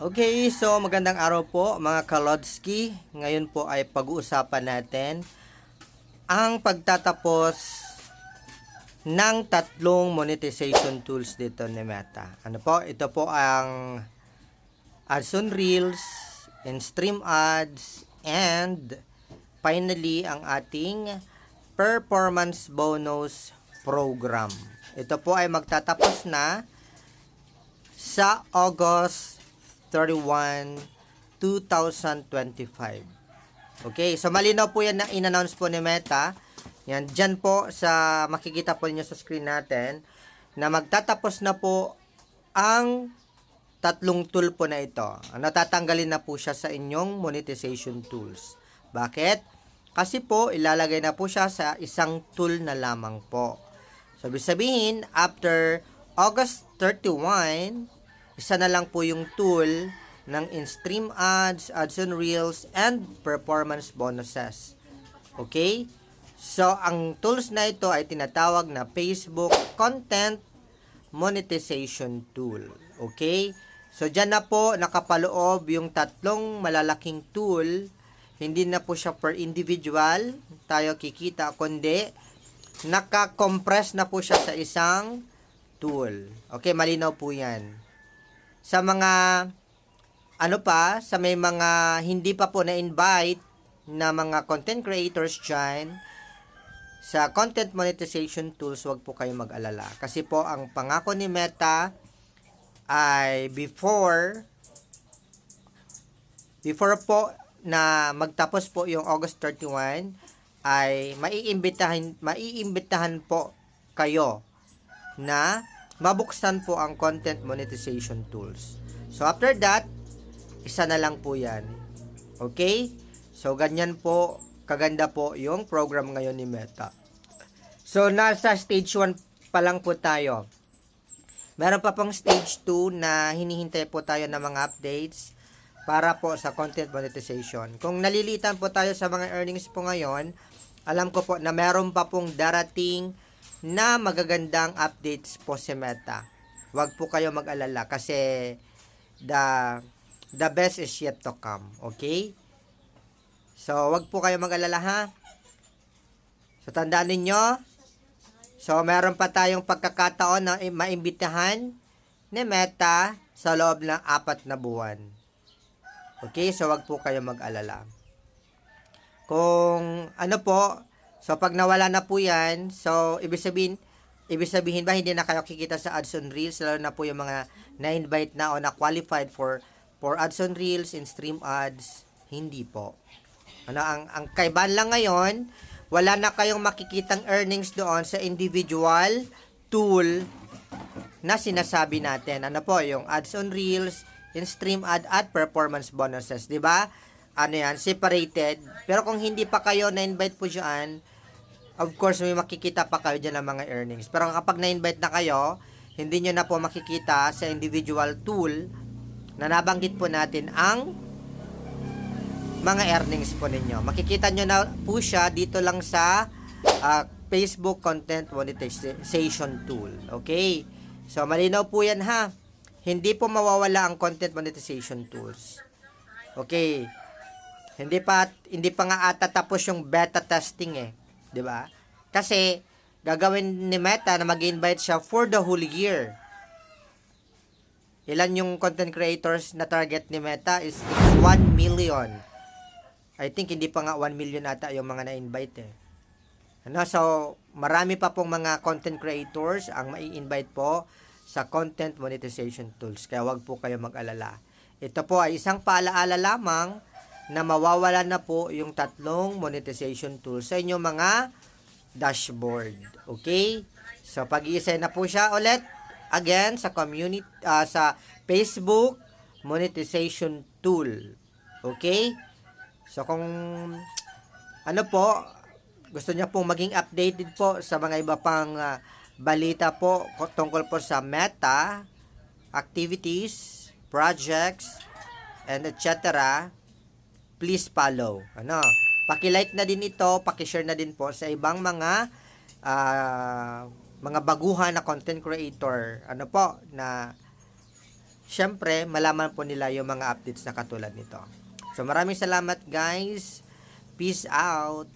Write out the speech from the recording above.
Okay, so magandang araw po mga Kalodsky. Ngayon po ay pag-uusapan natin ang pagtatapos ng tatlong monetization tools dito ni Meta. Ano po? Ito po ang Ads on Reels, and Stream Ads, and finally ang ating Performance Bonus Program. Ito po ay magtatapos na sa August 31, 2025. Okay, so malinaw po yan na in-announce po ni Meta. Yan, dyan po sa makikita po niyo sa screen natin na magtatapos na po ang tatlong tool po na ito. Natatanggalin na po siya sa inyong monetization tools. Bakit? Kasi po ilalagay na po siya sa isang tool na lamang po. So, ibig sabihin, after August 31, isa na lang po yung tool ng in-stream ads, ads on reels, and performance bonuses. Okay? So, ang tools na ito ay tinatawag na Facebook Content Monetization Tool. Okay? So, dyan na po nakapaloob yung tatlong malalaking tool. Hindi na po siya per individual tayo kikita, kundi naka-compress na po siya sa isang tool. Okay, malinaw po yan. Sa mga sa may mga hindi pa po na-invite na mga content creators dyan, sa content monetization tools, wag po kayo mag-alala. Kasi po, ang pangako ni Meta ay before po na magtapos po yung August 31, ay maiimbitahan po kayo na mabuksan po ang content monetization tools. So, after that, isa na lang po yan. Okay? So, ganyan po, kaganda po yung program ngayon ni Meta. So, nasa stage 1 pa lang po tayo. Meron pa pong stage 2 na hinihintay po tayo ng mga updates para po sa content monetization. Kung nalilitan po tayo sa mga earnings po ngayon, alam ko po na meron pa pong darating na magagandang updates po si Meta. Huwag po kayo mag-alala kasi the best is yet to come. Okay? So, huwag po kayo mag-alala ha. So, tandaan ninyo. So, meron pa tayong pagkakataon na maimbitahan ni Meta sa loob ng 4 na buwan. Okay? So, huwag po kayo mag-alala. Kung so pag nawala na po yan, so ibig sabihin ba hindi na kayo kikita sa ads on reels, lalo na po yung mga na-invite na o na-qualified for ads on reels and stream ads? Hindi po. Ang kaibahan lang ngayon, wala na kayong makikitang earnings doon sa individual tool na sinasabi natin. Yung ads on reels, in stream ad at performance bonuses, 'di ba? Separated. Pero kung hindi pa kayo na-invite po diyan, of course may makikita pa kayo diyan ng mga earnings. Pero kapag na-invite na kayo, hindi nyo na po makikita sa individual tool na nabanggit po natin ang mga earnings po ninyo. Makikita nyo na po siya dito lang sa Facebook Content Monetization Tool. Okay? So, malinaw po yan ha. Hindi po mawawala ang content monetization tools. Okay? Hindi pa nga ata tapos yung beta testing 'di ba? Kasi gagawin ni Meta na mag-invite siya for the whole year. Ilan yung content creators na target ni Meta is 1 million. I think hindi pa nga 1 million ata yung mga na-invite So, marami pa pong mga content creators ang mai-invite po sa content monetization tools. Kaya wag po kayo mag-alala. Ito po ay isang paalaala lamang na mawawala na po yung tatlong monetization tools sa inyong mga dashboard. Okay? So, pag-iisay na po siya ulit again sa community, sa Facebook monetization tool. Okay? So, kung gusto niya pong maging updated po sa mga iba pang balita po tungkol po sa Meta, activities, projects, and etc., please follow. Paki-like na din ito, paki-share na din po sa ibang mga baguhan na content creator. Na syempre, malaman po nila yung mga updates na katulad nito. So, maraming salamat guys. Peace out.